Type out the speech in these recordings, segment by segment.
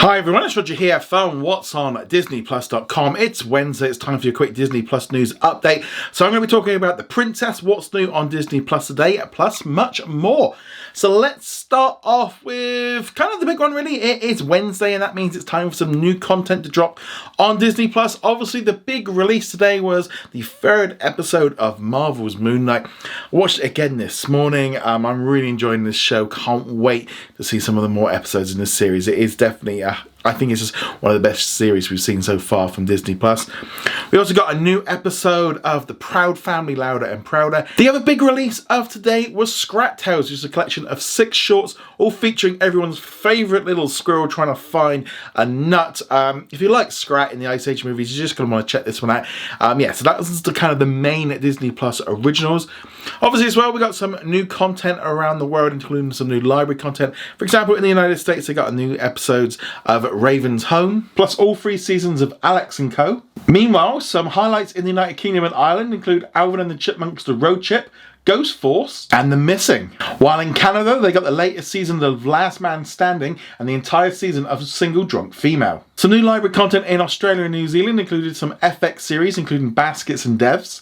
Hi everyone, it's Roger here from what's on DisneyPlus.com. It's Wednesday, it's time for your quick Disney Plus news update. So I'm going to be talking about The Princess, what's new on Disney Plus today, plus much more. So let's start off with kind of the big one really. It is Wednesday and that means it's time for some new content to drop on Disney Plus. Obviously the big release today was the third episode of Marvel's Moon Knight. I watched it again this morning. I'm really enjoying this show. Can't wait to see some of the more episodes in this series. It is definitely I think it's just one of the best series we've seen so far from Disney Plus. We also got a new episode of The Proud Family, Louder and Prouder. The other big release of today was Scrat Tales, which is a collection of 6 shorts, all featuring everyone's favourite little squirrel trying to find a nut. If you like Scrat in the Ice Age movies, you're just going to want to check this one out. So that was the kind of the main Disney Plus originals. Obviously as well, we got some new content around the world, including some new library content. For example, in the United States, they got a new episodes of Raven's Home, plus all 3 seasons of Alex and Co. Meanwhile, some highlights in the United Kingdom and Ireland include Alvin and the Chipmunks, The Road Trip, Ghost Force, and The Missing. While in Canada, they got the latest season of Last Man Standing and the entire season of Single Drunk Female. Some new library content in Australia and New Zealand included some FX series, including Baskets and Devs.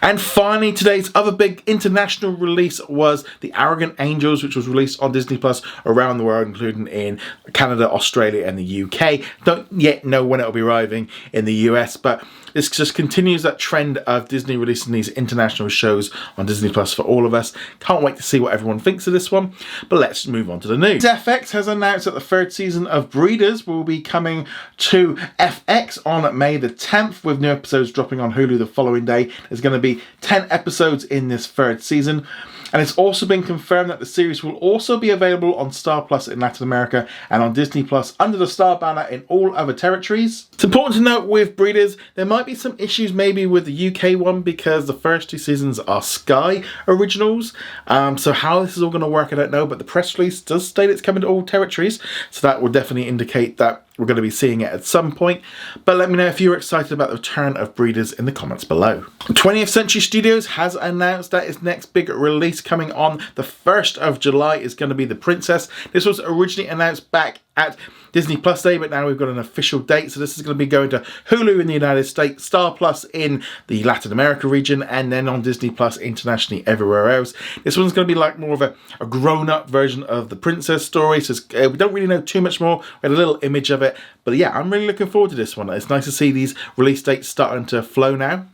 And finally, today's other big international release was The Arrogant Angels, which was released on Disney Plus around the world, including in Canada, Australia, and the UK. Don't yet know when it'll be arriving in the US, but this just continues that trend of Disney releasing these international shows on Disney Plus for all of us. Can't wait to see what everyone thinks of this one, but let's move on to the news. FX has announced that the 3rd season of Breeders will be coming to FX on May the 10th, with new episodes dropping on Hulu the following day. There's going to be 10 episodes in this 3rd season. And it's also been confirmed that the series will also be available on Star Plus in Latin America and on Disney Plus under the Star banner in all other territories. It's important to note with Breeders, there might be some issues maybe with the UK one because the first 2 seasons are Sky originals. So how this is all going to work, I don't know, but the press release does state it's coming to all territories. So that will definitely indicate that we're going to be seeing it at some point. But let me know if you're excited about the return of Breeders in the comments below. 20th Century Studios has announced that its next big release coming on the 1st of July is going to be The Princess. This was originally announced back at Disney Plus Day, but now we've got an official date. So this is going to be going to Hulu in the United States, Star Plus in the Latin America region, and then on Disney Plus internationally everywhere else. This one's going to be like more of a grown-up version of the Princess story. So we don't really know too much more. We had a little image of it, but yeah, I'm really looking forward to this one. It's nice to see these release dates starting to flow now.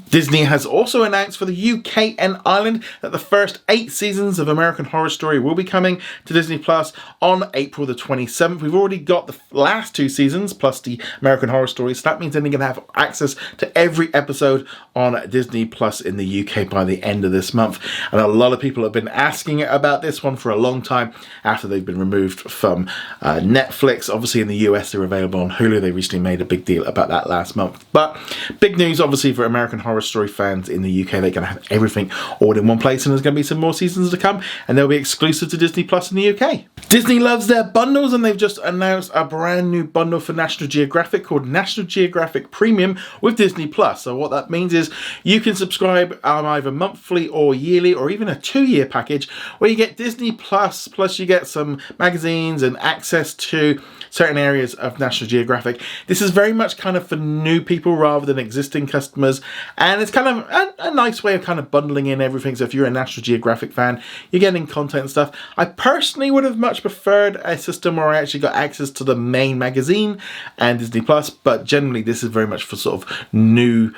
Disney has also announced for the UK and Ireland that the first 8 seasons of American Horror Story will be coming to Disney Plus on April the 27th. We've already got the last 2 seasons plus the American Horror Story, so that means they're going to have access to every episode on Disney Plus in the UK by the end of this month. And a lot of people have been asking about this one for a long time after they've been removed from Netflix. Obviously in the US they're available on Hulu. They recently made a big deal about that last month. But big news obviously for American Horror Story fans in the UK. They're going to have everything all in one place, and there's going to be some more seasons to come, and they'll be exclusive to Disney Plus in the UK. Disney loves their bundles, and they've just announced a brand new bundle for National Geographic called National Geographic Premium with Disney Plus. So what that means is you can subscribe either monthly or yearly, or even a 2-year package where you get Disney Plus, plus you get some magazines and access to certain areas of National Geographic. This is very much kind of for new people rather than existing customers, and it's kind of a nice way of kind of bundling in everything. So if you're a National Geographic fan, you're getting content and stuff. I personally would have much preferred a system where I actually got access to the main magazine and Disney Plus, but generally this is very much for sort of new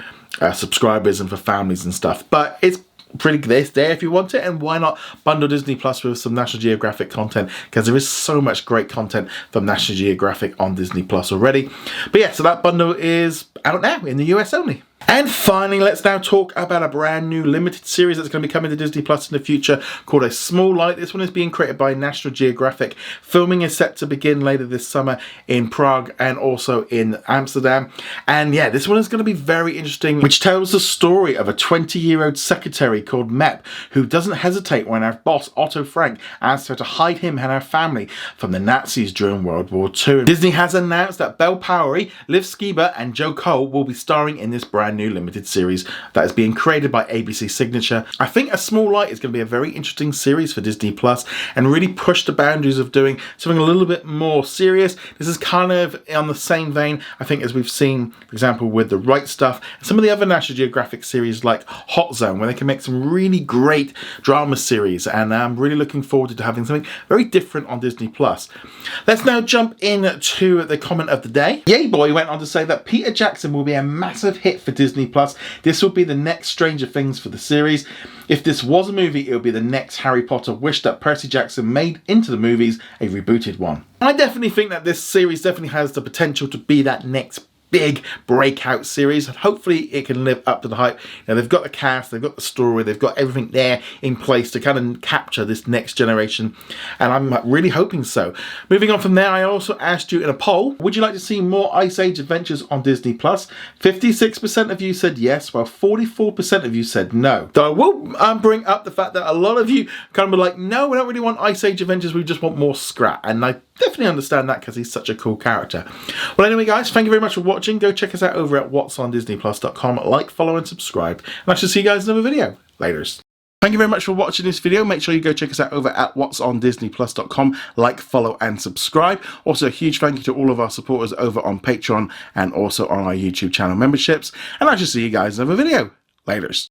subscribers and for families and stuff. But it's pretty there if you want it, and why not bundle Disney Plus with some National Geographic content, because there is so much great content from National Geographic on Disney Plus already. But yeah, so that bundle is out now in the US only. And finally, let's now talk about a brand new limited series that's going to be coming to Disney Plus in the future called A Small Light. This one is being created by National Geographic. Filming is set to begin later this summer in Prague and also in Amsterdam. And yeah, this one is going to be very interesting, which tells the story of a 20-year-old secretary called Mep, who doesn't hesitate when her boss, Otto Frank, asks her to hide him and her family from the Nazis during World War II. Disney has announced that Belle Powley, Liev Schreiber, and Joe Cole will be starring in this brand brand new limited series that is being created by ABC Signature. I think A Small Light is going to be a very interesting series for Disney Plus and really push the boundaries of doing something a little bit more serious. This is kind of on the same vein, I think, as we've seen, for example, with The Right Stuff and some of the other National Geographic series like Hot Zone, where they can make some really great drama series, and I'm really looking forward to having something very different on Disney Plus. Let's now jump into the comment of the day. Yay Boy went on to say that Peter Jackson will be a massive hit for Disney Plus. This will be the next Stranger Things for the series. If this was a movie, it would be the next Harry Potter. Wish that Percy Jackson made into the movies a rebooted one. I definitely think that this series definitely has the potential to be that next big breakout series, and hopefully it can live up to the hype. They've got the cast, they've got the story, they've got everything there in place to kind of capture this next generation, and I'm really hoping so. Moving on from there, I also asked you in a poll, would you like to see more Ice Age adventures on Disney Plus? 56% of you said yes, while 44% of you said no. So I will bring up the fact that a lot of you kind of were like, no, we don't really want Ice Age adventures, we just want more Scrat, and I definitely understand that because he's such a cool character. Well, anyway guys, thank you very much for watching. Go check us out over at whatsondisneyplus.com. Like, follow and subscribe, and I shall see you guys in another video. Laters. Thank you very much for watching this video. Make sure you go check us out over at whatsondisneyplus.com. Like, follow and subscribe. Also a huge thank you to all of our supporters over on Patreon and also on our YouTube channel memberships, and I shall see you guys in another video. Laters.